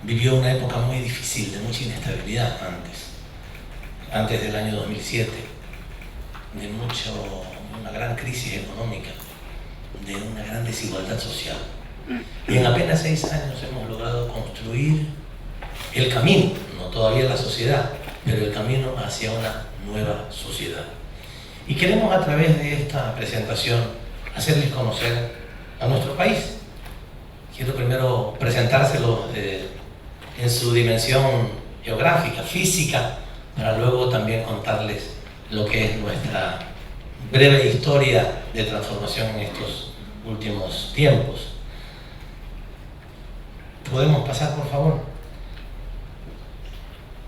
vivió una época muy difícil, de mucha inestabilidad antes del año 2007, de una gran crisis económica, de una gran desigualdad social. Y en apenas 6 años hemos logrado construir el camino, no todavía la sociedad, pero el camino hacia una nueva sociedad. Y queremos a través de esta presentación hacerles conocer a nuestro país. Quiero primero presentárselo en su dimensión geográfica, física, para luego también contarles lo que es nuestra breve historia de transformación en estos últimos tiempos. ¿Podemos pasar, por favor?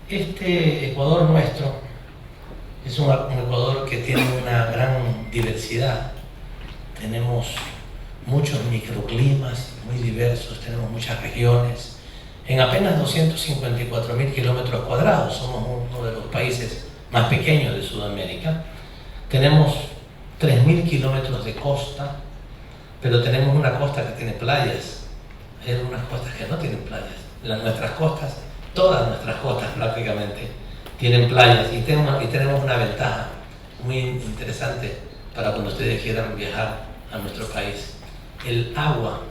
Este Ecuador nuestro es un Ecuador que tiene una gran diversidad. Tenemos muchos microclimas muy diversos, tenemos muchas regiones. En apenas 254.000 kilómetros cuadrados, somos uno de los países más pequeños de Sudamérica. Tenemos 3.000 kilómetros de costa, pero tenemos una costa que tiene playas. Hay algunas costas que no tienen playas. Nuestras costas, todas nuestras costas prácticamente, tienen playas y tenemos una ventaja muy interesante para cuando ustedes quieran viajar a nuestro país. El agua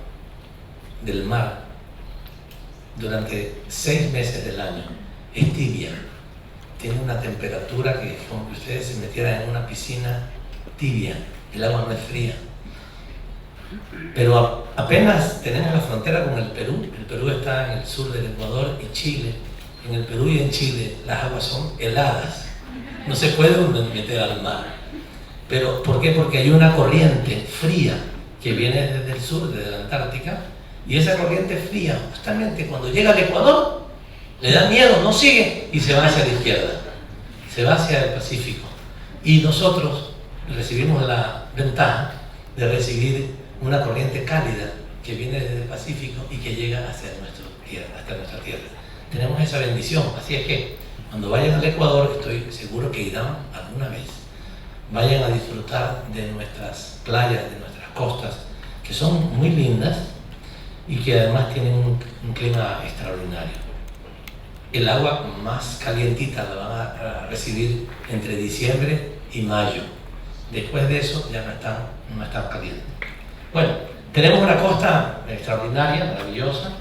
del mar durante 6 meses del año es tibia, tiene una temperatura que es como que ustedes se metieran en una piscina tibia, el agua no es fría. Pero apenas tenemos la frontera con el Perú está en el sur del Ecuador y Chile. En el Perú y en Chile las aguas son heladas, no se puede meter al mar. ¿Pero por qué? Porque hay una corriente fría que viene desde el sur, desde la Antártica, y esa corriente fría, justamente cuando llega al Ecuador, le da miedo, no sigue y se va hacia la izquierda, se va hacia el Pacífico. Y nosotros recibimos la ventaja de recibir una corriente cálida que viene desde el Pacífico y que llega hacia nuestra tierra. Tenemos esa bendición, así es que cuando vayan al Ecuador, estoy seguro que irán alguna vez. Vayan a disfrutar de nuestras playas, de nuestras costas, que son muy lindas y que además tienen un clima extraordinario. El agua más calientita la van a recibir entre diciembre y mayo. Después de eso ya no está caliente. Bueno, tenemos una costa extraordinaria, maravillosa.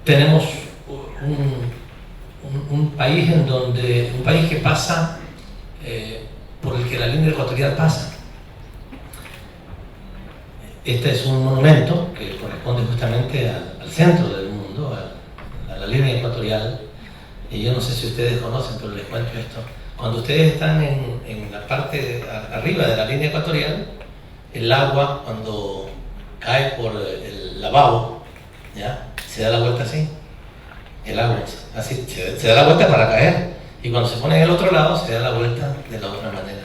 Tenemos un país que pasa por el que la línea ecuatorial pasa. Este es un monumento que corresponde justamente al centro del mundo, a la línea ecuatorial. Y yo no sé si ustedes conocen, pero les cuento esto. Cuando ustedes están en la parte arriba de la línea ecuatorial, el agua cuando cae por el lavabo, ¿ya? Se da la vuelta así. El agua así, se da la vuelta para caer. Y cuando se pone en el otro lado, se da la vuelta de la otra manera.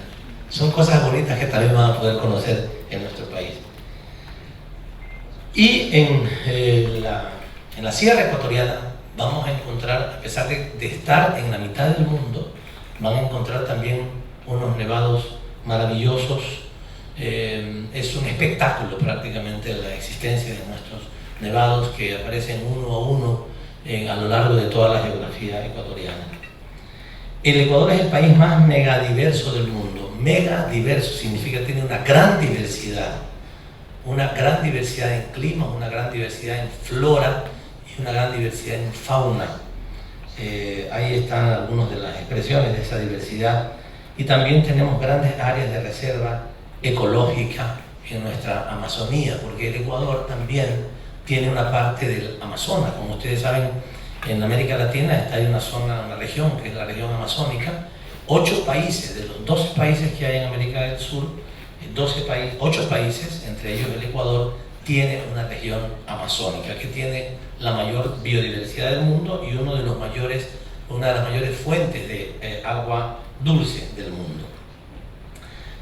Son cosas bonitas que también van a poder conocer en nuestro país. Y en la sierra ecuatoriana vamos a encontrar, a pesar de estar en la mitad del mundo, van a encontrar también unos nevados maravillosos. Es un espectáculo prácticamente la existencia de nuestros nevados que aparecen uno a uno a lo largo de toda la geografía ecuatoriana. El Ecuador es el país más megadiverso del mundo. Megadiverso significa que tiene una gran diversidad en clima, una gran diversidad en flora y una gran diversidad en fauna. Ahí están algunas de las expresiones de esa diversidad. Y también tenemos grandes áreas de reserva ecológica en nuestra Amazonía, porque el Ecuador también tiene una parte del Amazonas. Como ustedes saben, en América Latina hay una región que es la región amazónica. 8 países, de los 12 países que hay en América del Sur, 8 países, entre ellos el Ecuador, tiene una región amazónica que tiene la mayor biodiversidad del mundo y una de las mayores fuentes de agua dulce del mundo.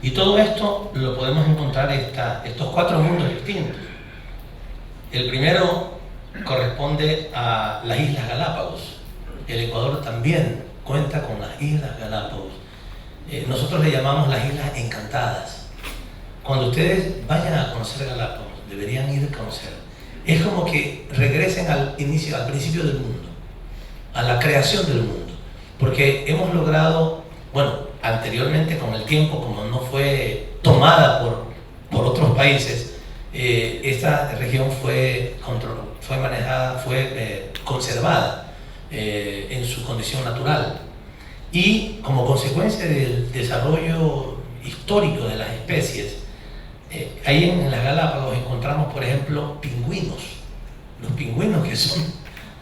Y todo esto lo podemos encontrar en estos 4 mundos distintos. El primero corresponde a las Islas Galápagos. El Ecuador también cuenta con las Islas Galápagos. Nosotros le llamamos las Islas Encantadas. Cuando ustedes vayan a conocer Galápagos, deberían ir a conocer. es como que regresen al inicio, al principio del mundo, a la creación del mundo, porque hemos logrado, bueno, anteriormente con el tiempo, como no fue tomada por otros países, esta región fue manejada, fue conservada en su condición natural, y como consecuencia del desarrollo histórico de las especies, ahí en las Galápagos encontramos, por ejemplo, pingüinos. Los pingüinos que son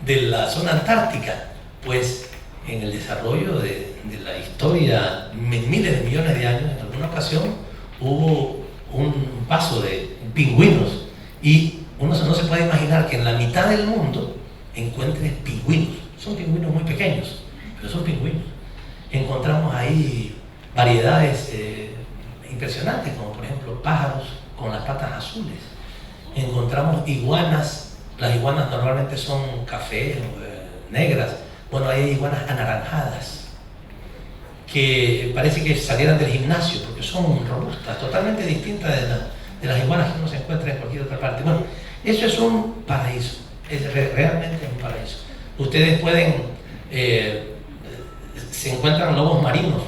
de la zona antártica, pues en el desarrollo de la historia, miles de millones de años, en alguna ocasión hubo un paso de pingüinos, y uno no se puede imaginar que en la mitad del mundo encuentres pingüinos. Son pingüinos muy pequeños, pero son pingüinos. Encontramos ahí variedades impresionantes, como por ejemplo pájaros con las patas azules. Encontramos iguanas. Las iguanas normalmente son café, negras. Bueno, hay iguanas anaranjadas que parece que salieran del gimnasio porque son robustas, totalmente distintas de las iguanas que uno se encuentra en cualquier otra parte. Bueno, eso es un paraíso, realmente es un paraíso. Ustedes pueden, se encuentran lobos marinos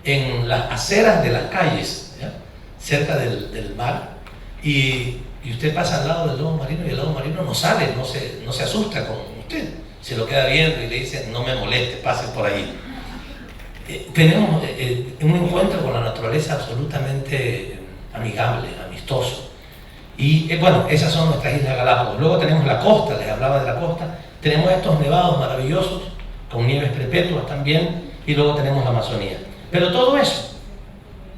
en las aceras de las calles, ¿ya?, cerca del mar, y usted pasa al lado del lobo marino y el lobo marino no sale, no se asusta con usted, se lo queda viendo y le dice: no me moleste, pase por ahí. Tenemos un encuentro con la naturaleza absolutamente amigable, amistoso. Y bueno, esas son nuestras Islas Galápagos. Luego tenemos la costa, les hablaba de la costa. Tenemos estos nevados maravillosos, con nieves perpetuas también, y luego tenemos la Amazonía. Pero todo eso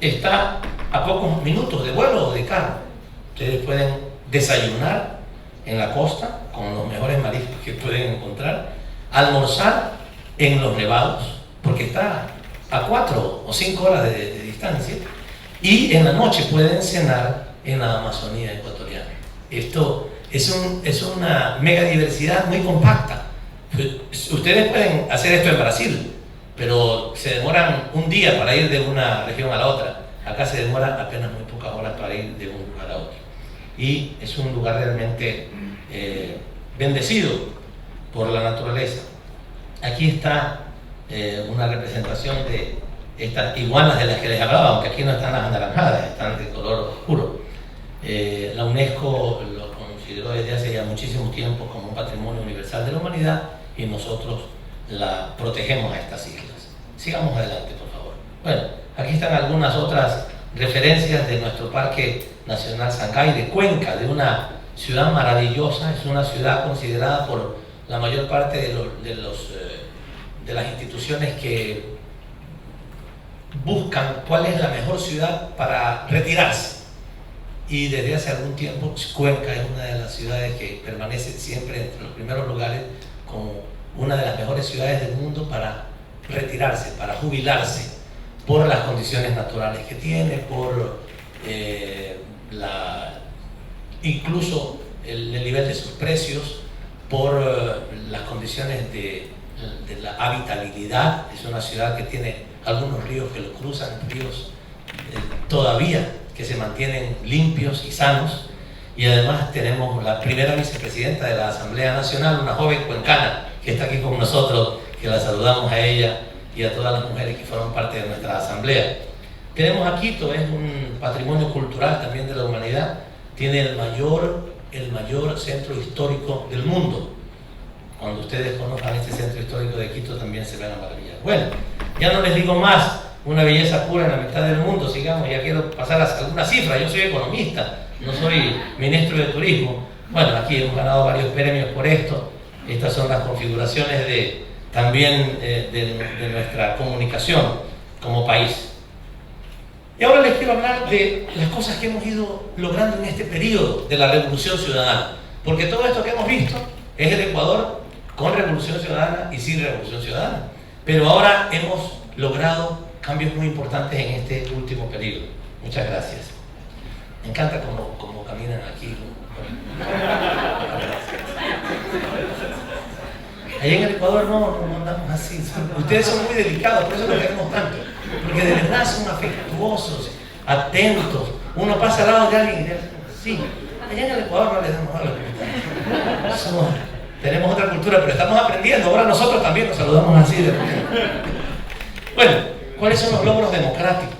está a pocos minutos de vuelo o de carro. Ustedes pueden desayunar en la costa con los mejores mariscos que pueden encontrar, almorzar en los nevados, porque está a 4 o 5 horas de distancia, y en la noche pueden cenar en la Amazonía ecuatoriana. Esto es una mega diversidad muy compacta. Ustedes pueden hacer esto en Brasil, pero se demoran un día para ir de una región a la otra. Acá se demora apenas muy pocas horas para ir de un lugar a otro. Y es un lugar realmente bendecido por la naturaleza. Aquí está una representación de estas iguanas de las que les hablaba, aunque aquí no están las anaranjadas, están de color oscuro. La UNESCO lo consideró desde hace ya muchísimo tiempo como un patrimonio universal de la humanidad, y nosotros la protegemos a estas islas. Sigamos adelante, por favor. Bueno, aquí están algunas otras referencias de nuestro Parque Nacional Sancay de Cuenca, de una ciudad maravillosa. Es una ciudad considerada por la mayor parte de las instituciones que buscan cuál es la mejor ciudad para retirarse. Y desde hace algún tiempo Cuenca es una de las ciudades que permanece siempre entre los primeros lugares como una de las mejores ciudades del mundo para retirarse, para jubilarse, por las condiciones naturales que tiene, por incluso el nivel de sus precios, por las condiciones de la habitabilidad. Es una ciudad que tiene algunos ríos que lo cruzan, ríos todavía que se mantienen limpios y sanos, y además tenemos la primera vicepresidenta de la Asamblea Nacional, una joven cuencana que está aquí con nosotros, que la saludamos a ella y a todas las mujeres que fueron parte de nuestra asamblea. Tenemos a Quito, es un patrimonio cultural también de la humanidad, tiene el mayor centro histórico del mundo. Cuando ustedes conozcan este centro histórico de Quito también se van a maravillar. Bueno, ya no les digo más, una belleza pura en la mitad del mundo. Sigamos, ya quiero pasar a algunas cifras. Yo soy economista, no soy ministro de turismo. Bueno, aquí hemos ganado varios premios por esto. Estas son las configuraciones también de nuestra comunicación como país. Y ahora les quiero hablar de las cosas que hemos ido logrando en este periodo de la Revolución Ciudadana, porque todo esto que hemos visto es el Ecuador con Revolución Ciudadana y sin Revolución Ciudadana, pero ahora hemos logrado cambios muy importantes en este último periodo. Muchas gracias. Me encanta cómo caminan aquí. Allá en el Ecuador no andamos así. Ustedes son muy delicados, por eso los queremos tanto. Porque de verdad son afectuosos, atentos. Uno pasa al lado de alguien y dice: sí, allá en el Ecuador no les damos a la tenemos otra cultura, pero estamos aprendiendo. Ahora nosotros también nos saludamos así de repente. Bueno, ¿cuáles son los logros democráticos?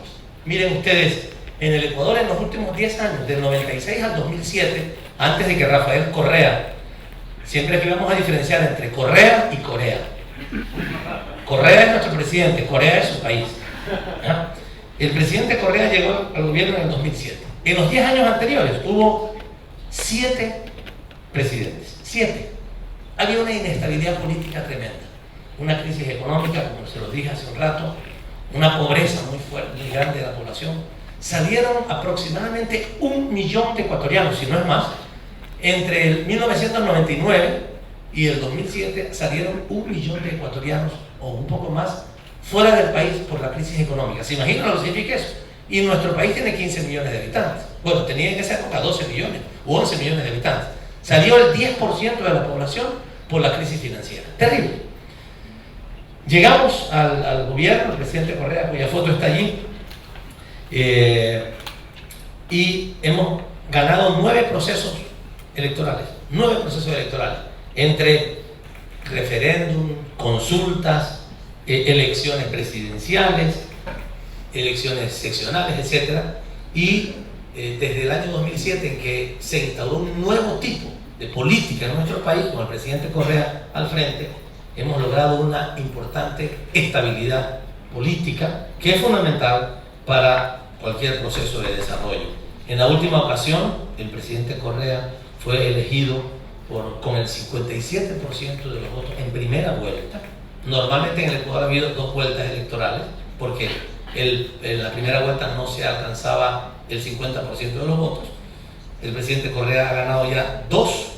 Miren ustedes, en el Ecuador en los últimos 10 años, del 96 al 2007, antes de que Rafael Correa, siempre que vamos a diferenciar entre Correa y Corea. Correa es nuestro presidente, Corea es su país. ¿Ya? El presidente Correa llegó al gobierno en el 2007. En los 10 años anteriores hubo 7 presidentes. 7. Había una inestabilidad política tremenda. Una crisis económica, como se los dije hace un rato, una pobreza muy fuerte, muy grande de la población. Salieron aproximadamente 1 millón de ecuatorianos, si no es más. Entre el 1999 y el 2007 salieron 1 millón de ecuatorianos, o un poco más, fuera del país por la crisis económica. ¿Se imaginan lo que significa eso? Y nuestro país tiene 15 millones de habitantes. Bueno, tenía en esa época 12 millones u 11 millones de habitantes. Salió el 10% de la población por la crisis financiera. Terrible. Llegamos al gobierno, el presidente Correa, cuya foto está allí, y hemos ganado 9 procesos electorales. 9 procesos electorales. Entre referéndum, consultas, elecciones presidenciales, elecciones seccionales, etc. Y desde el año 2007, en que se instauró un nuevo tipo de política en nuestro país, con el presidente Correa al frente, hemos logrado una importante estabilidad política que es fundamental para cualquier proceso de desarrollo. En la última ocasión, el presidente Correa fue elegido con el 57% de los votos en primera vuelta. Normalmente en el Ecuador ha habido 2 vueltas electorales, porque en la primera vuelta no se alcanzaba el 50% de los votos. El presidente Correa ha ganado ya 2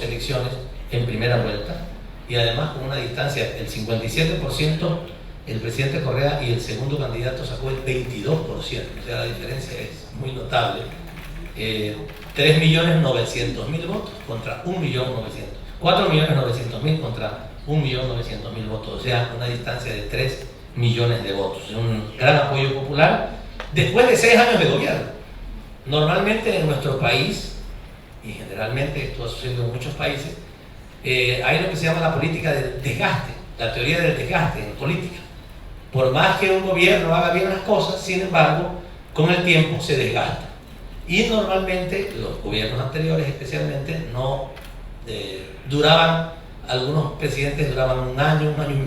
elecciones en primera vuelta, y además con una distancia del 57%, el presidente Correa, y el segundo candidato sacó el 22%, o sea, la diferencia es muy notable. 3.900.000 votos contra 1.900.000, 4.900.000 contra 1.900.000 votos, o sea, una distancia de 3 millones de votos. Es un gran apoyo popular después de 6 años de gobierno. Normalmente en nuestro país, y generalmente esto ha sucedido en muchos países, hay lo que se llama la política del desgaste, la teoría del desgaste en política. Por más que un gobierno haga bien las cosas, sin embargo, con el tiempo se desgasta. Y normalmente los gobiernos anteriores especialmente no duraban, algunos presidentes duraban 1 año, 1 año y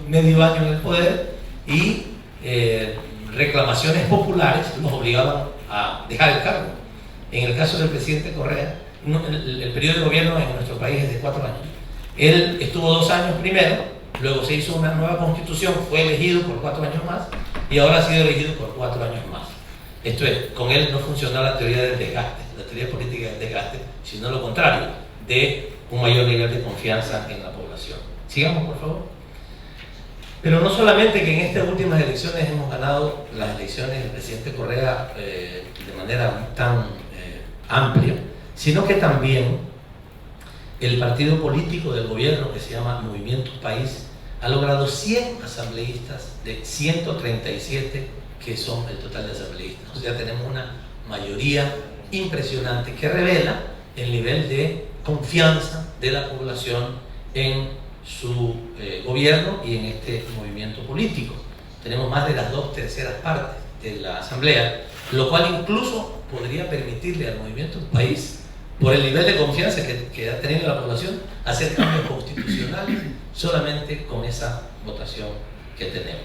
medio año en el poder, y reclamaciones populares los obligaban a dejar el cargo. En el caso del presidente Correa, el periodo de gobierno en nuestro país es de 4 años. Él estuvo 2 años primero, luego se hizo una nueva constitución, fue elegido por 4 años más, y ahora ha sido elegido por 4 años más. Esto es, con él no funciona la teoría del desgaste, la teoría política del desgaste, sino lo contrario, de un mayor nivel de confianza en la población. Sigamos, por favor. Pero no solamente que en estas últimas elecciones hemos ganado las elecciones del presidente Correa de manera tan amplia, sino que también el partido político del gobierno, que se llama Movimiento País, ha logrado 100 asambleístas de 137 que son el total de asambleístas. O sea, tenemos una mayoría impresionante que revela el nivel de confianza de la población en su gobierno y en este movimiento político. Tenemos más de las 2/3 partes de la asamblea, lo cual incluso podría permitirle al Movimiento País, por el nivel de confianza que ha tenido la población, hacer cambios constitucionales solamente con esa votación que tenemos.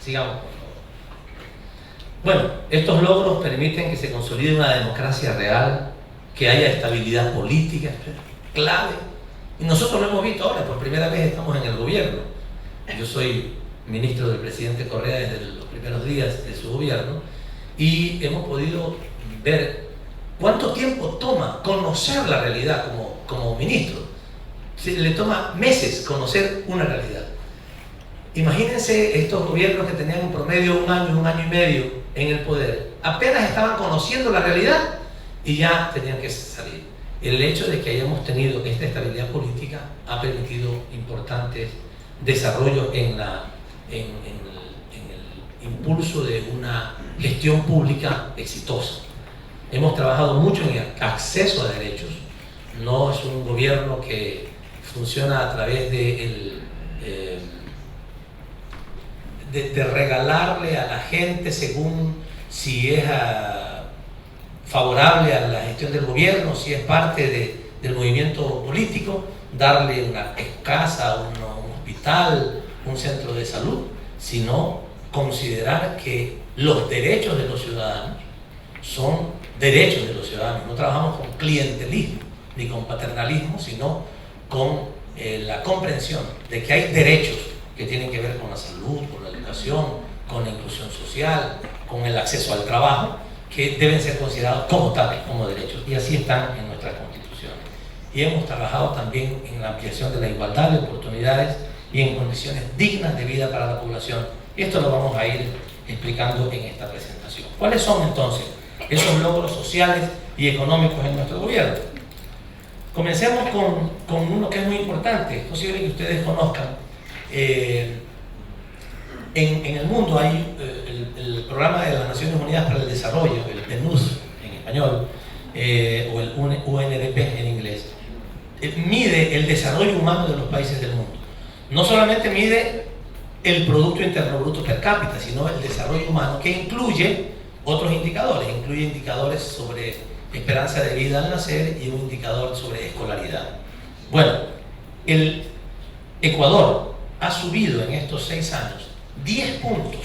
Sigamos, por favor. Bueno, estos logros permiten que se consolide una democracia real, que haya estabilidad política, clave. Y nosotros lo hemos visto ahora, por primera vez estamos en el gobierno. Yo soy ministro del presidente Correa desde los primeros días de su gobierno, y hemos podido ver cuánto tiempo toma conocer la realidad como ministro. Le toma meses conocer una realidad. Imagínense estos gobiernos que tenían un promedio 1 año, 1 año y medio en el poder. Apenas estaban conociendo la realidad y ya tenían que salir. El hecho de que hayamos tenido esta estabilidad política ha permitido importantes desarrollos en el impulso de una gestión pública exitosa. Hemos trabajado mucho en el acceso a derechos. no es un gobierno que funciona a través de regalarle a la gente según si es favorable a la gestión del gobierno, si es parte del movimiento político, darle una casa, un hospital, un centro de salud, sino considerar que los derechos de los ciudadanos son derechos de los ciudadanos. No trabajamos con clientelismo ni con paternalismo, sino con la comprensión de que hay derechos que tienen que ver con la salud, con la educación, con la inclusión social, con el acceso al trabajo, que deben ser considerados como tales, como derechos, y así están en nuestra Constitución. Y hemos trabajado también en la ampliación de la igualdad de oportunidades y en condiciones dignas de vida para la población. Y esto lo vamos a ir explicando en esta presentación. ¿Cuáles son entonces esos logros sociales y económicos en nuestro gobierno? Comencemos con uno que es muy importante, es posible que ustedes conozcan. En el mundo hay el Programa de las Naciones Unidas para el Desarrollo, el PNUD en español, o el UNDP en inglés, mide el desarrollo humano de los países del mundo. No solamente mide el Producto Interno Bruto per cápita, sino el desarrollo humano, que incluye otros indicadores, incluye indicadores sobre esperanza de vida al nacer y un indicador sobre escolaridad. Bueno, el Ecuador ha subido en estos 6 años 10 puntos.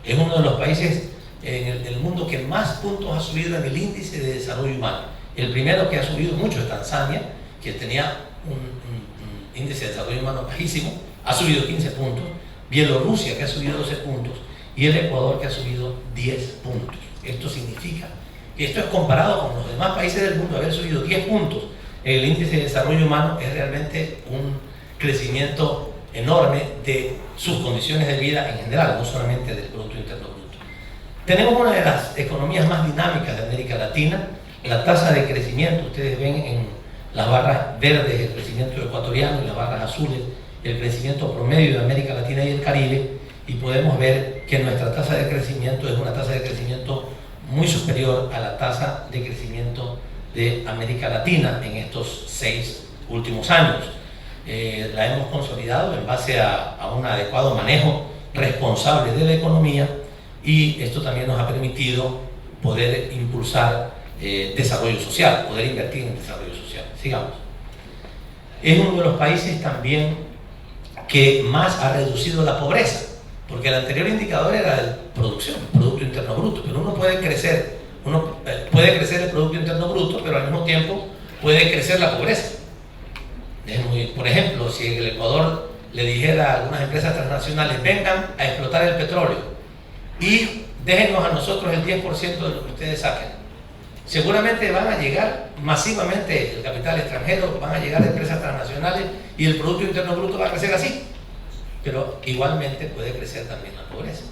Es uno de los países en el mundo que más puntos ha subido en el índice de desarrollo humano. El primero que ha subido mucho es Tanzania, que tenía un índice de desarrollo humano bajísimo, ha subido 15 puntos. Bielorrusia, que ha subido 12 puntos, y el Ecuador, que ha subido 10 puntos. Esto significa que esto es comparado con los demás países del mundo. Haber subido 10 puntos en el índice de desarrollo humano es realmente un crecimiento enorme de sus condiciones de vida en general, no solamente del Producto Interno Bruto. Tenemos una de las economías más dinámicas de América Latina. La tasa de crecimiento, ustedes ven en las barras verdes el crecimiento ecuatoriano y las barras azules el crecimiento promedio de América Latina y el Caribe, y podemos ver que nuestra tasa de crecimiento es una tasa de crecimiento muy superior a la tasa de crecimiento de América Latina en estos 6 últimos años. La hemos consolidado en base a un adecuado manejo responsable de la economía, y esto también nos ha permitido poder impulsar desarrollo social, poder invertir en desarrollo social. Sigamos. Es uno de los países también que más ha reducido la pobreza, porque el anterior indicador era de producción, Producto Interno Bruto, pero uno puede crecer el Producto Interno Bruto, pero al mismo tiempo puede crecer la pobreza. Por ejemplo, si el Ecuador le dijera a algunas empresas transnacionales: vengan a explotar el petróleo y déjenos a nosotros el 10% de lo que ustedes saquen, seguramente van a llegar masivamente el capital extranjero, van a llegar empresas transnacionales y el Producto Interno Bruto va a crecer así. Pero igualmente puede crecer también la pobreza.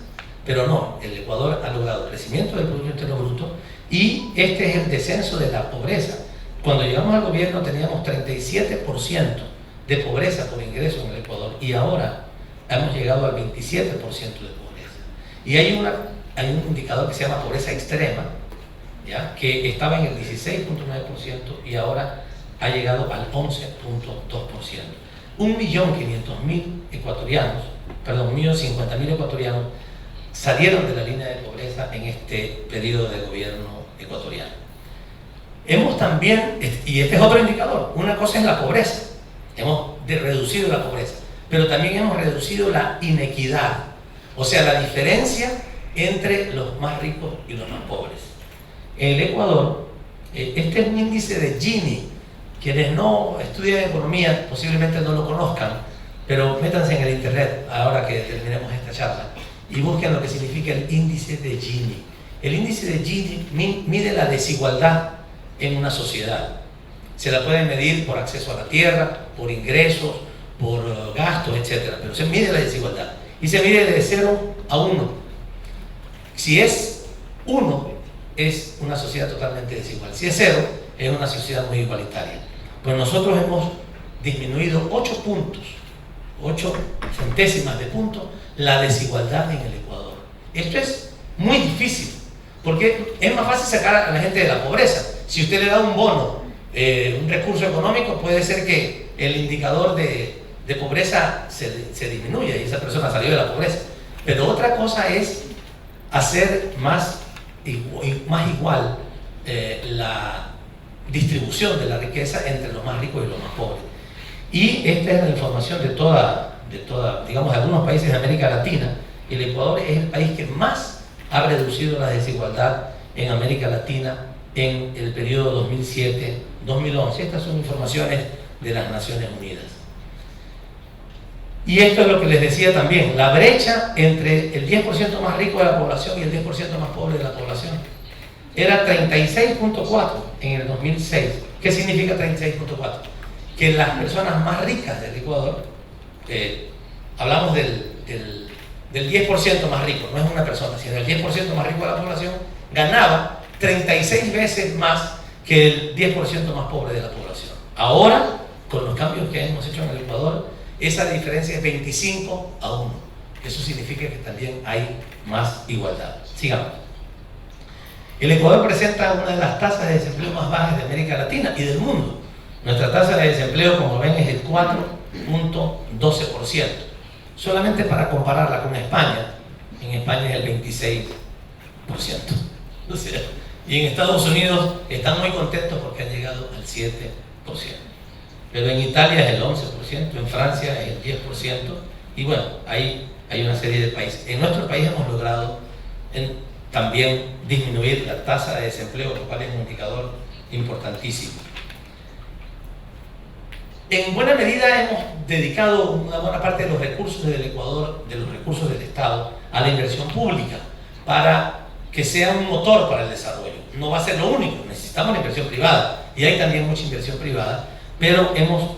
Pero no, el Ecuador ha logrado crecimiento del Producto Interno Bruto, y este es el descenso de la pobreza. Cuando llegamos al gobierno teníamos 37% de pobreza por ingreso en el Ecuador, y ahora hemos llegado al 27% de pobreza. Y hay un indicador que se llama pobreza extrema, ¿ya?, que estaba en el 16.9% y ahora ha llegado al 11.2%. 1.500.000 ecuatorianos, perdón, 1.050.000 ecuatorianos salieron de la línea de pobreza en este periodo de gobierno ecuatoriano. Hemos también, y este es otro indicador, una cosa es la pobreza, hemos reducido la pobreza, pero también hemos reducido la inequidad, o sea, la diferencia entre los más ricos y los más pobres. En el Ecuador, este es un índice de Gini. Quienes no estudian economía posiblemente no lo conozcan, pero métanse en el internet ahora que terminemos esta charla y busquen lo que significa el índice de Gini. El índice de Gini mide la desigualdad en una sociedad. Se la puede medir por acceso a la tierra, por ingresos, por gastos, etc. Pero se mide la desigualdad y se mide de 0 a 1. Si es 1, es una sociedad totalmente desigual. Si es 0, es una sociedad muy igualitaria. Pues nosotros hemos disminuido 8 puntos, 8 centésimas de punto, la desigualdad en el Ecuador. Esto es muy difícil, porque es más fácil sacar a la gente de la pobreza. Si usted le da un bono un recurso económico, puede ser que el indicador de pobreza se disminuya y esa persona salió de la pobreza. Pero otra cosa es hacer más igual la distribución de la riqueza entre los más ricos y los más pobres. Y esta es la información de digamos, de algunos países de América Latina. El Ecuador es el país que más ha reducido la desigualdad en América Latina en el periodo 2007-2011. Estas son informaciones de las Naciones Unidas. Y esto es lo que les decía también, la brecha entre el 10% más rico de la población y el 10% más pobre de la población era 36.4 en el 2006. ¿Qué significa 36.4? Que las personas más ricas del Ecuador, hablamos del 10% más rico, no es una persona, sino el 10% más rico de la población, ganaba 36 veces más que el 10% más pobre de la población. Ahora, con los cambios que hemos hecho en el Ecuador, esa diferencia es 25-1. Eso significa que también hay más igualdad. Sigamos. El Ecuador presenta una de las tasas de desempleo más bajas de América Latina y del mundo. Nuestra tasa de desempleo, como ven, es el 4.12%. Solamente para compararla con España, en España es el 26%. O sea, y en Estados Unidos están muy contentos porque han llegado al 7%. Pero en Italia es el 11%, en Francia es el 10%, y bueno, hay una serie de países. En nuestro país hemos logrado también disminuir la tasa de desempleo, lo cual es un indicador importantísimo. En buena medida hemos dedicado una buena parte de los recursos del Ecuador, de los recursos del Estado, a la inversión pública, para que sea un motor para el desarrollo. No va a ser lo único, necesitamos la inversión privada, y hay también mucha inversión privada, pero hemos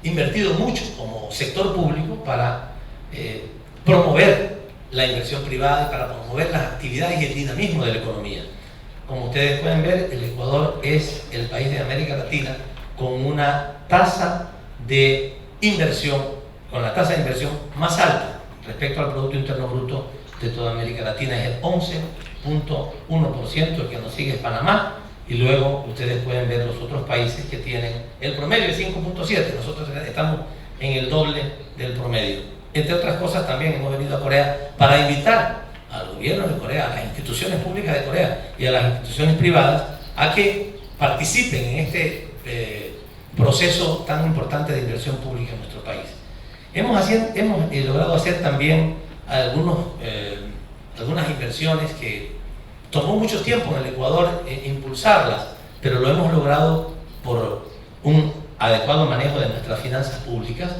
invertido mucho como sector público para promover la inversión privada y para promover las actividades y el dinamismo de la economía. Como ustedes pueden ver, el Ecuador es el país de América Latina con una tasa de inversión, con la tasa de inversión más alta respecto al Producto Interno Bruto de toda América Latina. Es el 11.1%, el que nos sigue es Panamá, y luego ustedes pueden ver los otros países que tienen el promedio de 5.7, nosotros estamos en el doble del promedio. Entre otras cosas, también hemos venido a Corea para invitar al gobierno de Corea, a las instituciones públicas de Corea y a las instituciones privadas a que participen en este proceso tan importante de inversión pública en nuestro país. Hemos logrado hacer también algunas inversiones que tomó mucho tiempo en el Ecuador impulsarlas, pero lo hemos logrado por un adecuado manejo de nuestras finanzas públicas,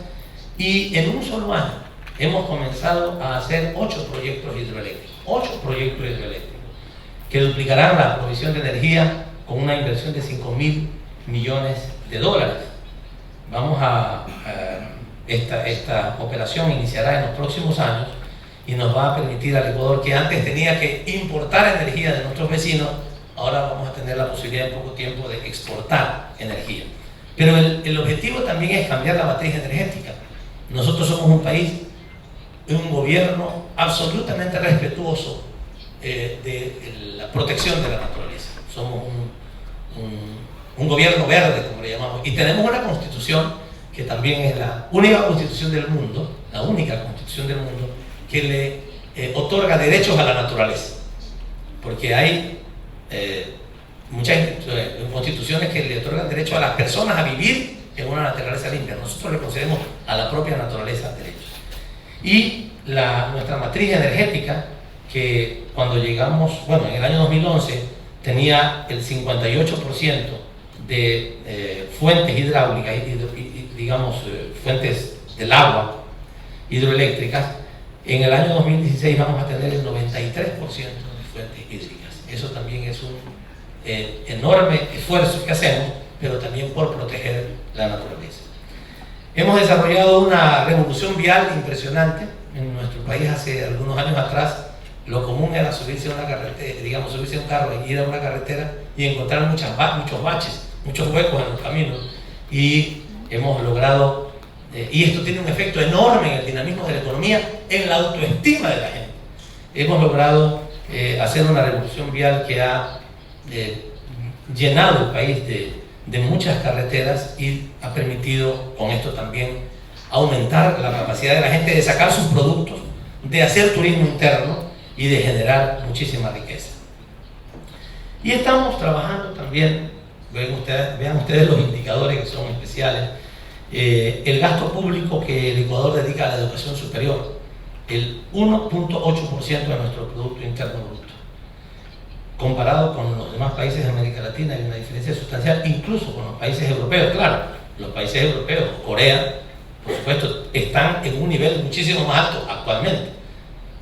y en un solo año hemos comenzado a hacer 8 proyectos hidroeléctricos, que duplicarán la provisión de energía con una inversión de $5.000 millones. Esta operación iniciará en los próximos años y nos va a permitir al Ecuador, que antes tenía que importar energía de nuestros vecinos, ahora vamos a tener la posibilidad en poco tiempo de exportar energía. Pero el objetivo también es cambiar la matriz energética. Nosotros somos un país, un gobierno absolutamente respetuoso de la protección de la naturaleza. Somos un gobierno verde, como le llamamos, y tenemos una constitución que también es la única constitución del mundo, que le otorga derechos a la naturaleza, porque hay muchas constituciones que le otorgan derecho a las personas a vivir en una naturaleza limpia. Nosotros le concedemos a la propia naturaleza derechos. Y nuestra matriz energética, que cuando llegamos, en el año 2011 tenía el 58% de fuentes hidráulicas fuentes del agua hidroeléctricas. En el año 2016 vamos a tener el 93% de fuentes hídricas. Eso también es un enorme esfuerzo que hacemos, pero también por proteger la naturaleza. Hemos desarrollado una revolución vial impresionante en nuestro país. Hace algunos años atrás, lo común era subirse a una carretera, subirse a un carro y ir a una carretera y encontrar muchos baches, muchos huecos en los caminos. Y hemos logrado, y esto tiene un efecto enorme en el dinamismo de la economía, en la autoestima de la gente. Hemos logrado hacer una revolución vial que ha llenado el país de muchas carreteras y ha permitido con esto también aumentar la capacidad de la gente de sacar sus productos, de hacer turismo interno y de generar muchísima riqueza. Y estamos trabajando también, vean ustedes los indicadores que son especiales, el gasto público que el Ecuador dedica a la educación superior, el 1.8% de nuestro Producto Interno Bruto. Comparado con los demás países de América Latina hay una diferencia sustancial, incluso con los países europeos. Claro, los países europeos, Corea, por supuesto, están en un nivel muchísimo más alto actualmente,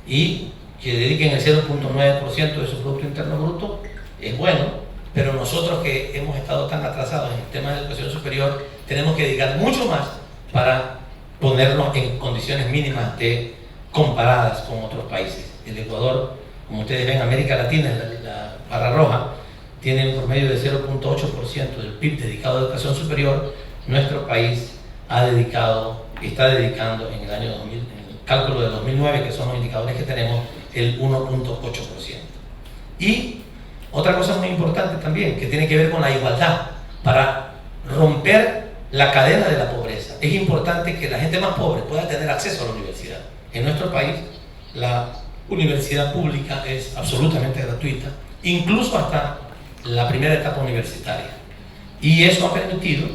y que dediquen el 0.9% de su Producto Interno Bruto es bueno, pero nosotros que hemos estado tan atrasados en el tema de educación superior tenemos que dedicar mucho más para ponernos en condiciones mínimas comparadas con otros países. El Ecuador, como ustedes ven, América Latina, la barra roja, tiene un promedio de 0.8% del PIB dedicado a educación superior. Nuestro país está dedicando en el año 2000, en el cálculo de 2009, que son los indicadores que tenemos, el 1.8%. Y otra cosa muy importante también, que tiene que ver con la igualdad, para romper la cadena de la pobreza. Es importante que la gente más pobre pueda tener acceso a la universidad. En nuestro país, la universidad pública es absolutamente gratuita, incluso hasta la primera etapa universitaria. Y eso ha permitido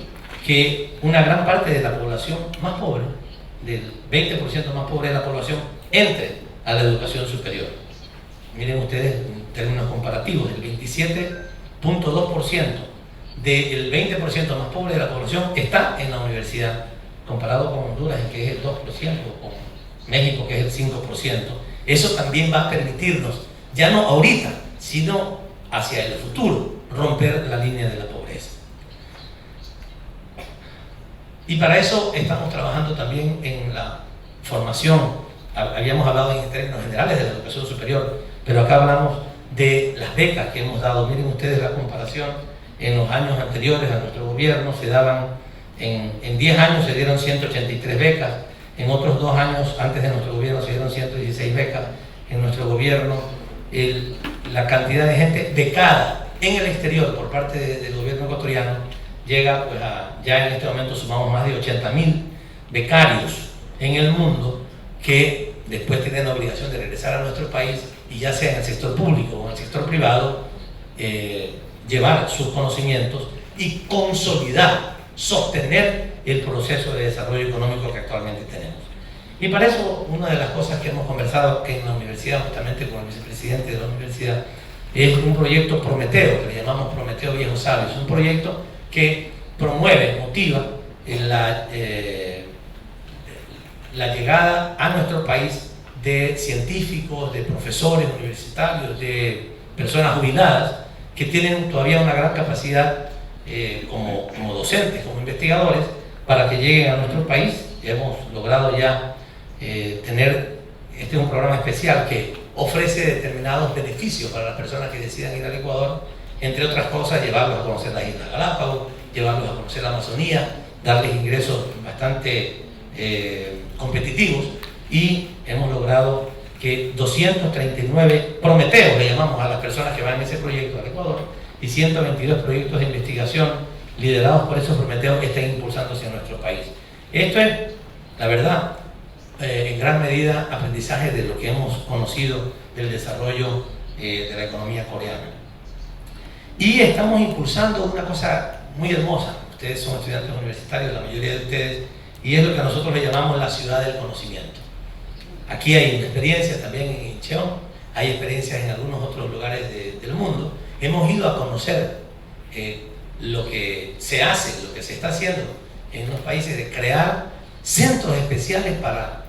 que una gran parte de la población más pobre, del 20% más pobre de la población, entre a la educación superior. Miren ustedes en términos comparativos, el 27.2% del 20% más pobre de la población está en la universidad, comparado con Honduras, que es el 2%, con México, que es el 5%. Eso también va a permitirnos, ya no ahorita, sino hacia el futuro, romper la línea de la pobreza. Y para eso estamos trabajando también en la formación. Habíamos hablado en términos generales de la educación superior, pero acá hablamos de las becas que hemos dado. Miren ustedes la comparación. En los años anteriores a nuestro gobierno se daban, en 10 años se dieron 183 becas, en otros 2 años antes de nuestro gobierno se dieron 116 becas. En nuestro gobierno la cantidad de gente becada en el exterior por parte del gobierno ecuatoriano llega pues ya en este momento sumamos más de 80.000 becarios en el mundo que después tienen la obligación de regresar a nuestro país y ya sea en el sector público o en el sector privado, llevar sus conocimientos y consolidar, sostener el proceso de desarrollo económico que actualmente tenemos. Y para eso, una de las cosas que hemos conversado en la universidad, justamente con el vicepresidente de la universidad, es un proyecto Prometeo, que le llamamos Prometeo Viejos Sabios, un proyecto que promueve, motiva la llegada a nuestro país de científicos, de profesores universitarios, de personas jubiladas, que tienen todavía una gran capacidad como docentes, como investigadores, para que lleguen a nuestro país. Hemos logrado ya tener, este es un programa especial que ofrece determinados beneficios para las personas que decidan ir al Ecuador, entre otras cosas, llevarlos a conocer las Islas Galápagos, llevarlos a conocer la Amazonía, darles ingresos bastante competitivos, y hemos logrado que 239 prometeos, le llamamos a las personas que van en ese proyecto al Ecuador, y 122 proyectos de investigación liderados por esos prometeos estén impulsándose en nuestro país. Esto es, la verdad, en gran medida aprendizaje de lo que hemos conocido del desarrollo de la economía coreana. Y estamos impulsando una cosa muy hermosa. Ustedes son estudiantes universitarios, la mayoría de ustedes, y es lo que nosotros le llamamos la ciudad del conocimiento. Aquí hay experiencias también en Incheon, hay experiencias en algunos otros lugares del mundo. Hemos ido a conocer lo que se hace, lo que se está haciendo en los países de crear centros especiales para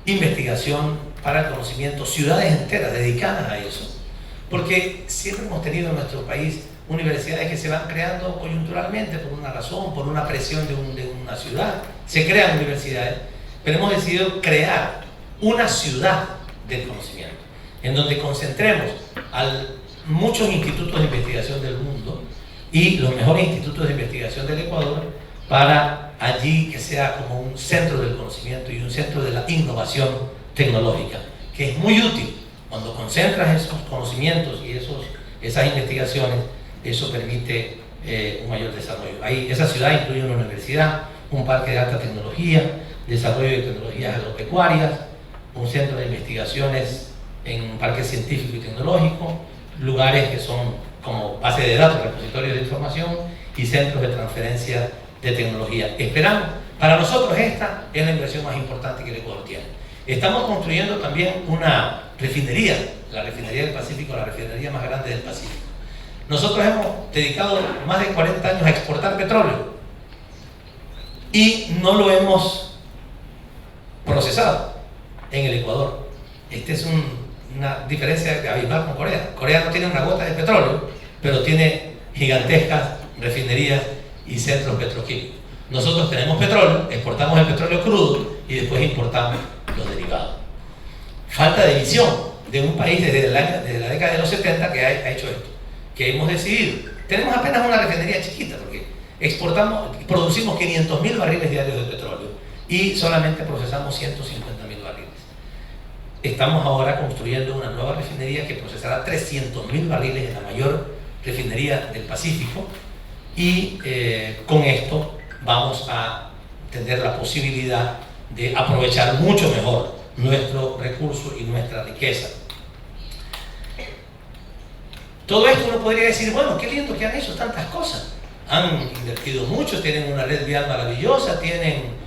investigación, para el conocimiento, ciudades enteras dedicadas a eso. Porque siempre hemos tenido en nuestro país universidades que se van creando coyunturalmente por una razón, por una presión de una ciudad. Se crean universidades, pero hemos decidido crear una ciudad del conocimiento, en donde concentremos muchos institutos de investigación del mundo y los mejores institutos de investigación del Ecuador, para allí que sea como un centro del conocimiento y un centro de la innovación tecnológica, que es muy útil cuando concentras esos conocimientos y esas investigaciones eso permite un mayor desarrollo. Esa ciudad incluye una universidad, un parque de alta tecnología, desarrollo de tecnologías agropecuarias, un centro de investigaciones en un parque científico y tecnológico, lugares que son como base de datos, repositorios de información y centros de transferencia de tecnología. Esperamos, para nosotros esta es la inversión más importante que el Ecuador tiene. Estamos construyendo también una refinería, la refinería del Pacífico, la refinería más grande del Pacífico. Nosotros hemos dedicado más de 40 años a exportar petróleo y no lo hemos procesado en el Ecuador. Esta es una diferencia abismal con Corea. Corea no tiene una gota de petróleo, pero tiene gigantescas refinerías y centros petroquímicos. Nosotros tenemos petróleo, exportamos el petróleo crudo y después importamos los derivados. Falta de visión de un país desde la década de los 70 que ha hecho esto, que hemos decidido. Tenemos apenas una refinería chiquita porque producimos 500.000 barriles diarios de petróleo y solamente procesamos 150.000 barriles. Estamos ahora construyendo una nueva refinería que procesará 300.000 barriles en la mayor refinería del Pacífico y con esto vamos a tener la posibilidad de aprovechar mucho mejor nuestro recurso y nuestra riqueza. Todo esto uno podría decir, bueno, qué lindo que han hecho tantas cosas. Han invertido mucho, tienen una red vial maravillosa, tienen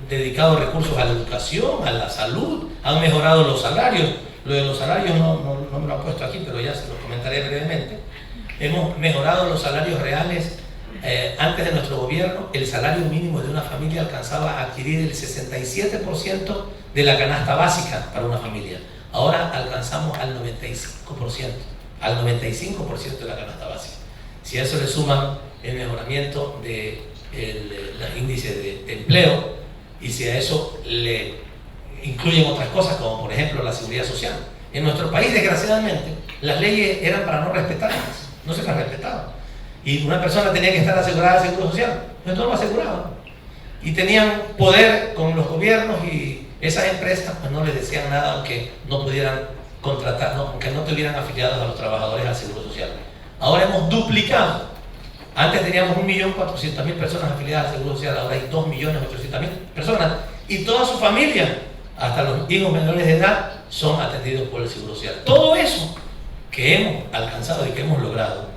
dedicado recursos a la educación, a la salud, han mejorado los salarios. Lo de los salarios no me lo han puesto aquí, pero ya se los comentaré brevemente. Hemos mejorado los salarios reales. Antes de nuestro gobierno, el salario mínimo de una familia alcanzaba a adquirir el 67% de la canasta básica para una familia. Ahora alcanzamos al 95%, de la canasta básica. Si a eso le suman el mejoramiento de los índices de empleo y si a eso le incluyen otras cosas como por ejemplo la seguridad social. En nuestro país, desgraciadamente, las leyes eran para no respetarlas, no se las respetaban. Y una persona tenía que estar asegurada del seguro social, entonces no lo aseguraban. Y tenían poder con los gobiernos y esas empresas pues no les decían nada aunque no pudieran contratar, aunque no tuvieran afiliados a los trabajadores al seguro social. Ahora hemos duplicado. Antes teníamos 1.400.000 personas afiliadas al seguro social, ahora hay 2.800.000 personas y toda su familia, hasta los hijos menores de edad, son atendidos por el seguro social. Todo eso que hemos alcanzado y que hemos logrado,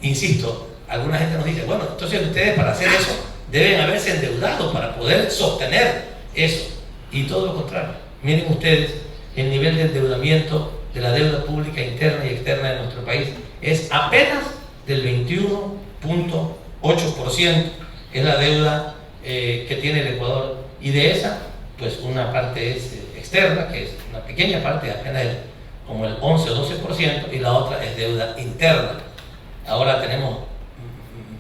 insisto, alguna gente nos dice, bueno, entonces ustedes para hacer eso deben haberse endeudado para poder sostener eso. Y todo lo contrario. Miren ustedes, el nivel de endeudamiento de la deuda pública interna y externa de nuestro país es apenas del 21.8%, es la deuda que tiene el Ecuador. Y de esa, pues una parte es externa, que es una pequeña parte, apenas como el 11 o 12%, y la otra es deuda interna. Ahora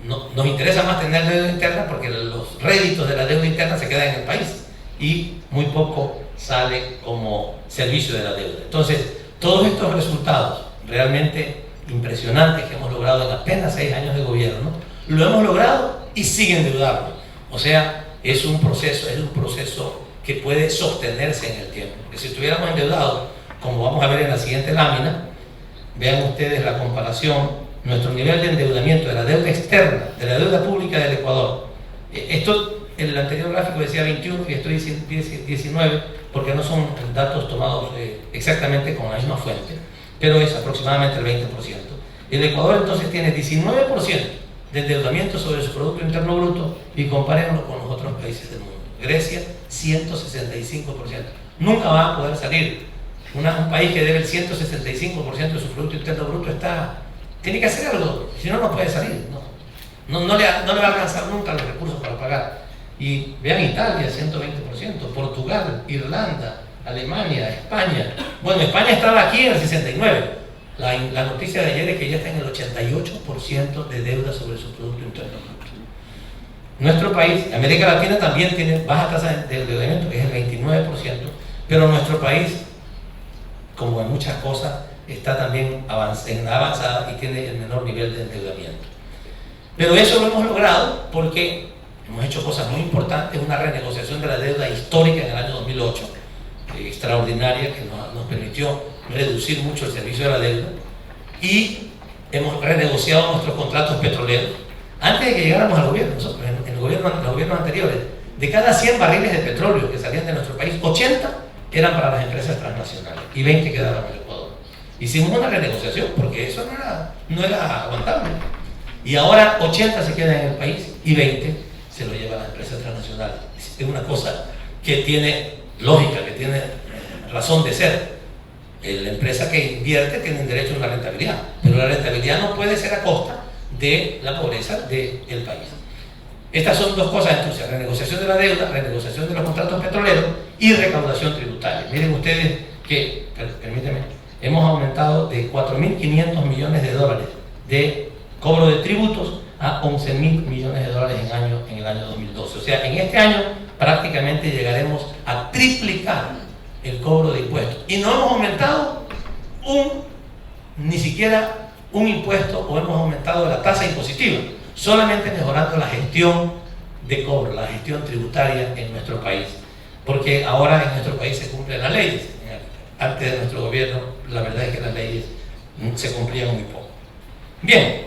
nos interesa más tener deuda interna porque los réditos de la deuda interna se quedan en el país y muy poco sale como servicio de la deuda. Entonces, todos estos resultados realmente impresionantes que hemos logrado en apenas 6 años de gobierno, lo hemos logrado y siguen endeudarnos. O sea, es un proceso que puede sostenerse en el tiempo. Porque si estuviéramos endeudados, como vamos a ver en la siguiente lámina, vean ustedes la comparación. Nuestro nivel de endeudamiento de la deuda externa, de la deuda pública del Ecuador. Esto, en el anterior gráfico decía 21 y estoy diciendo 19 porque no son datos tomados exactamente con la misma fuente, pero es aproximadamente el 20%. El Ecuador entonces tiene 19% de endeudamiento sobre su Producto Interno Bruto y compárenlo con los otros países del mundo. Grecia, 165%. Nunca va a poder salir. Un país que debe el 165% de su Producto Interno Bruto tiene que hacer algo, si no, no puede salir. No le va a alcanzar nunca los recursos para pagar. Y vean Italia, 120%, Portugal, Irlanda, Alemania, España. Bueno, España estaba aquí en el 69. La noticia de ayer es que ya está en el 88% de deuda sobre su Producto Interno Bruto. Nuestro país, América Latina, también tiene baja tasa de endeudamiento, que es el 29%, pero nuestro país, como en muchas cosas, está también avanzada y tiene el menor nivel de endeudamiento. Pero eso lo hemos logrado porque hemos hecho cosas muy importantes, una renegociación de la deuda histórica en el año 2008, extraordinaria, que nos permitió reducir mucho el servicio de la deuda, y hemos renegociado nuestros contratos petroleros. Antes de que llegáramos al gobierno, nosotros, en los gobiernos anteriores, de cada 100 barriles de petróleo que salían de nuestro país, 80 eran para las empresas transnacionales y 20 quedaban en el Ecuador. Hicimos una renegociación porque eso no era aguantable. Y ahora 80 se quedan en el país y 20 se lo llevan las empresas transnacionales. Es una cosa que tiene lógica, que tiene razón de ser. La empresa que invierte tiene derecho a una rentabilidad, pero la rentabilidad no puede ser a costa de la pobreza del país. Estas son dos cosas entonces: renegociación de la deuda, renegociación de los contratos petroleros y recaudación tributaria. Miren ustedes que, permítanme, hemos aumentado de 4.500 millones de dólares de cobro de tributos a 11.000 millones de dólares en el año 2012. O sea, en este año prácticamente llegaremos a triplicar el cobro de impuestos. Y no hemos aumentado ni siquiera un impuesto, o hemos aumentado la tasa impositiva, solamente mejorando la gestión de cobro, la gestión tributaria en nuestro país. Porque ahora en nuestro país se cumplen las leyes. Antes de nuestro gobierno, la verdad es que las leyes se cumplían muy poco. Bien.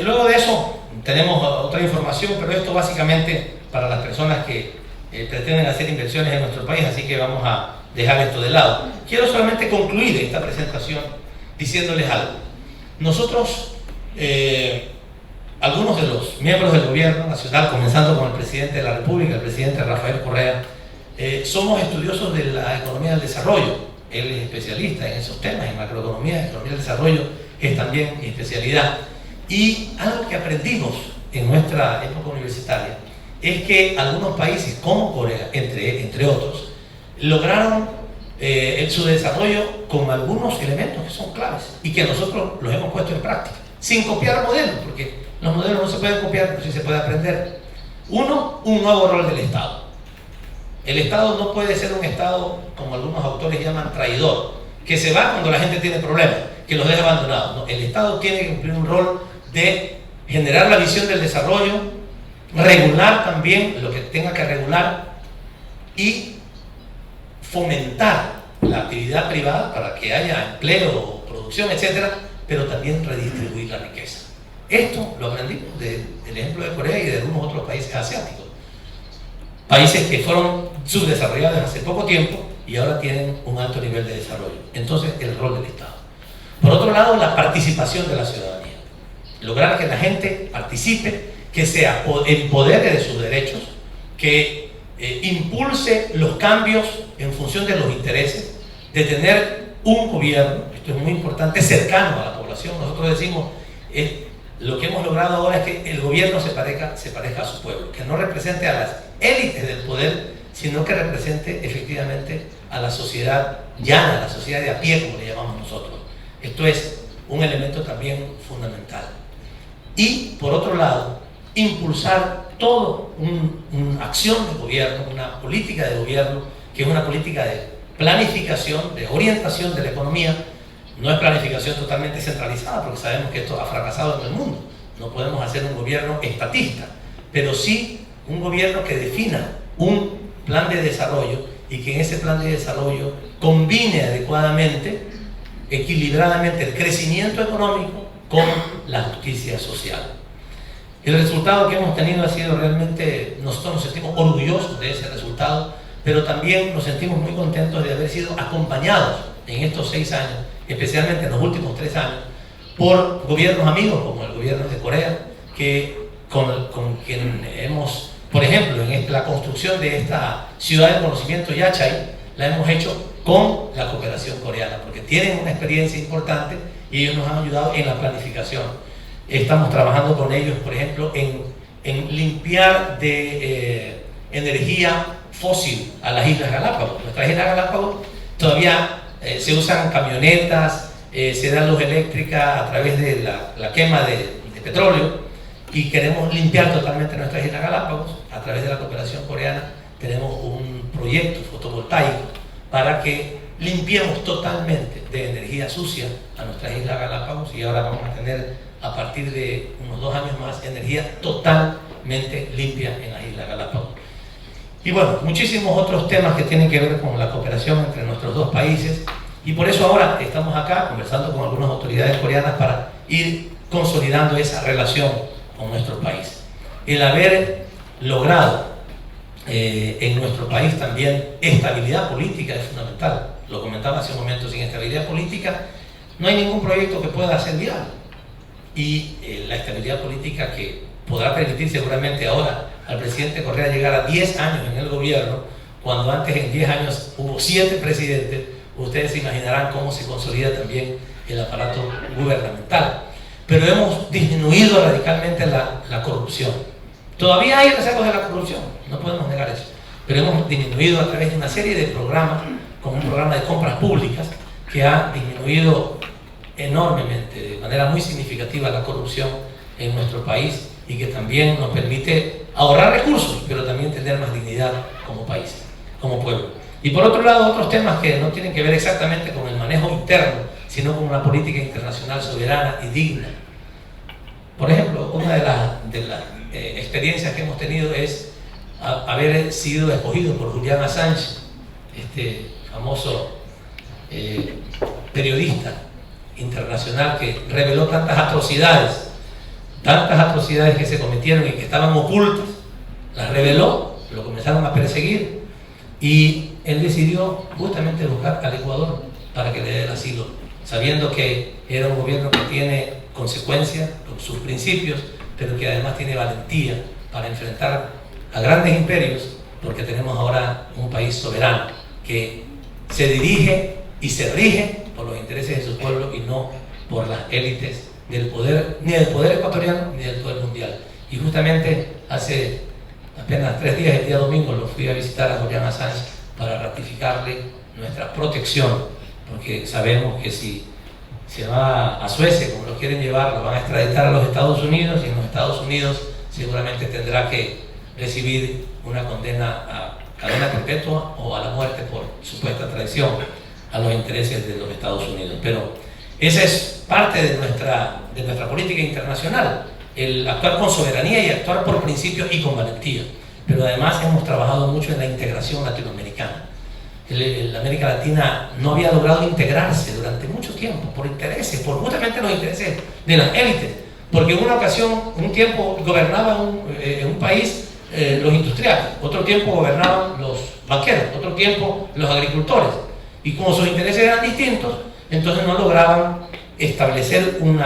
Luego de eso tenemos otra información, pero esto básicamente para las personas que pretenden hacer inversiones en nuestro país, así que vamos a dejar esto de lado. Quiero solamente concluir esta presentación diciéndoles algo. Nosotros, algunos de los miembros del gobierno nacional, comenzando con el presidente de la República, el presidente Rafael Correa, somos estudiosos de la economía del desarrollo. Él es especialista en esos temas, en macroeconomía, economía del desarrollo es también mi especialidad. Y algo que aprendimos en nuestra época universitaria es que algunos países como Corea, entre otros, lograron su desarrollo con algunos elementos que son claves y que nosotros los hemos puesto en práctica, sin copiar modelos, porque los modelos no se pueden copiar, pero sí se puede aprender. Uno, un nuevo rol del Estado. El Estado no puede ser un Estado, como algunos autores llaman, traidor, que se va cuando la gente tiene problemas, que los deja abandonados. No, el Estado tiene que cumplir un rol de generar la visión del desarrollo, regular también lo que tenga que regular y fomentar la actividad privada para que haya empleo, producción, etcétera, pero también redistribuir la riqueza. Esto lo aprendimos del ejemplo de Corea y de algunos otros países asiáticos. Países que fueron subdesarrollados hace poco tiempo y ahora tienen un alto nivel de desarrollo. Entonces, el rol del Estado. Por otro lado, la participación de la ciudadanía. Lograr que la gente participe, que se empodere de sus derechos, que impulse los cambios en función de los intereses, de tener un gobierno, esto es muy importante, cercano a la población. Nosotros decimos, lo que hemos logrado ahora es que el gobierno se parezca a su pueblo, que no represente a las élites del poder, sino que represente efectivamente a la sociedad llana, a la sociedad de a pie, como le llamamos nosotros. Esto es un elemento también fundamental. Y, por otro lado, impulsar toda una acción de gobierno, una política de gobierno, que es una política de planificación, de orientación de la economía. No es planificación totalmente centralizada, porque sabemos que esto ha fracasado en el mundo. No podemos hacer un gobierno estatista, pero sí un gobierno que defina un plan de desarrollo y que en ese plan de desarrollo combine adecuadamente, equilibradamente, el crecimiento económico con la justicia social. El resultado que hemos tenido ha sido realmente, nosotros nos sentimos orgullosos de ese resultado, pero también nos sentimos muy contentos de haber sido acompañados en estos 6 años, especialmente en los últimos 3 años, por gobiernos amigos como el gobierno de Corea, con quien hemos, por ejemplo, en la construcción de esta ciudad de conocimiento Yachay, la hemos hecho con la cooperación coreana, porque tienen una experiencia importante y ellos nos han ayudado en la planificación. Estamos trabajando con ellos, por ejemplo, en limpiar de energía fósil a las Islas Galápagos. Nuestras Islas Galápagos todavía se usan camionetas, se da luz eléctrica a través de la quema de petróleo, y queremos limpiar totalmente nuestras Islas Galápagos. A través de la cooperación coreana tenemos un proyecto fotovoltaico para que limpiemos totalmente de energía sucia a nuestras Islas Galápagos, y ahora vamos a tener, a partir de unos 2 años más, energía totalmente limpia en las Islas Galápagos. Y bueno, muchísimos otros temas que tienen que ver con la cooperación entre nuestros dos países. Y por eso ahora estamos acá conversando con algunas autoridades coreanas para ir consolidando esa relación con nuestro país. El haber logrado en nuestro país también estabilidad política es fundamental. Lo comentaba hace un momento, sin estabilidad política no hay ningún proyecto que pueda ser viable. Y la estabilidad política que podrá permitir seguramente ahora al presidente Correa llegar a 10 años en el gobierno, cuando antes en 10 años hubo 7 presidentes, ustedes se imaginarán cómo se consolida también el aparato gubernamental. Pero hemos disminuido radicalmente la corrupción. Todavía hay reservas de la corrupción, no podemos negar eso, pero hemos disminuido a través de una serie de programas, como un programa de compras públicas, que ha disminuido enormemente, de manera muy significativa, la corrupción en nuestro país y que también nos permite ahorrar recursos, pero también tener más dignidad como país, como pueblo. Y por otro lado, otros temas que no tienen que ver exactamente con el manejo interno, sino con una política internacional soberana y digna. Por ejemplo, una de las experiencias que hemos tenido es haber sido escogido por Julian Assange, este famoso periodista internacional que reveló tantas atrocidades que se cometieron y que estaban ocultas, las reveló, lo comenzaron a perseguir y él decidió justamente buscar al Ecuador para que le dé el asilo, sabiendo que era un gobierno que tiene consecuencias con sus principios, pero que además tiene valentía para enfrentar a grandes imperios, porque tenemos ahora un país soberano que se dirige y se rige por los intereses de su pueblo y no por las élites del poder, ni del poder ecuatoriano ni del poder mundial. Y justamente hace apenas 3 días, el día domingo, lo fui a visitar a Julian Assange para ratificarle nuestra protección, porque sabemos que si se va a Suecia, como lo quieren llevar, lo van a extraditar a los Estados Unidos, y en los Estados Unidos seguramente tendrá que recibir una condena a cadena perpetua o a la muerte por supuesta traición a los intereses de los Estados Unidos. Pero esa es parte de nuestra política internacional, el actuar con soberanía y actuar por principios y con valentía. Pero además hemos trabajado mucho en la integración latinoamericana. La América Latina no había logrado integrarse durante mucho tiempo por intereses, por justamente los intereses de las élites, porque en una ocasión, un tiempo gobernaban en un país los industriales, otro tiempo gobernaban los banqueros, otro tiempo los agricultores, y como sus intereses eran distintos, entonces no lograban establecer un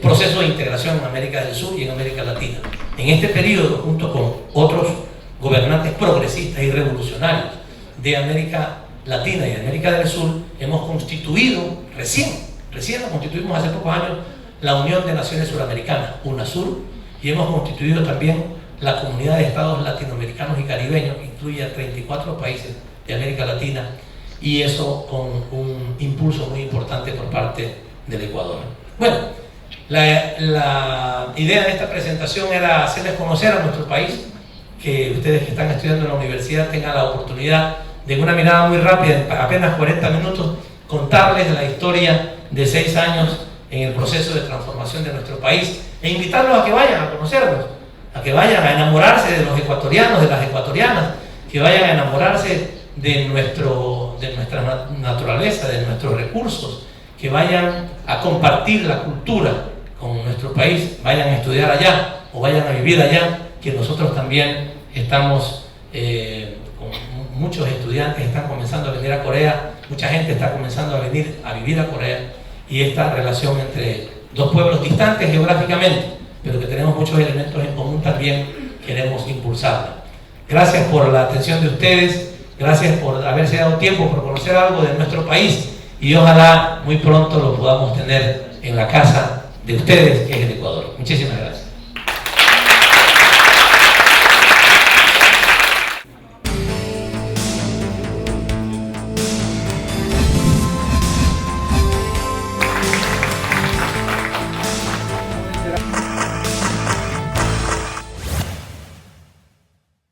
proceso de integración en América del Sur y en América Latina. En este periodo, junto con otros gobernantes progresistas y revolucionarios de América Latina y de América del Sur, hemos constituido, recién lo constituimos hace pocos años, la Unión de Naciones Suramericanas, UNASUR, y hemos constituido también la Comunidad de Estados Latinoamericanos y Caribeños, que incluye a 34 países de América Latina, y eso con un impulso muy importante por parte del Ecuador. Bueno, la idea de esta presentación era hacerles conocer a nuestro país, que ustedes que están estudiando en la universidad tengan la oportunidad de una mirada muy rápida, en apenas 40 minutos, contarles la historia de 6 años en el proceso de transformación de nuestro país e invitarlos a que vayan a conocernos, a que vayan a enamorarse de los ecuatorianos, de las ecuatorianas, que vayan a enamorarse de nuestra naturaleza, de nuestros recursos, que vayan a compartir la cultura con nuestro país, vayan a estudiar allá o vayan a vivir allá, que nosotros también estamos con muchos estudiantes están comenzando a venir a Corea, mucha gente está comenzando a venir a vivir a Corea, y esta relación entre dos pueblos distantes geográficamente, pero que tenemos muchos elementos en común, también queremos impulsarla. Gracias por la atención de ustedes, gracias por haberse dado tiempo por conocer algo de nuestro país, y ojalá muy pronto lo podamos tener en la casa de ustedes, que es el Ecuador. Muchísimas gracias.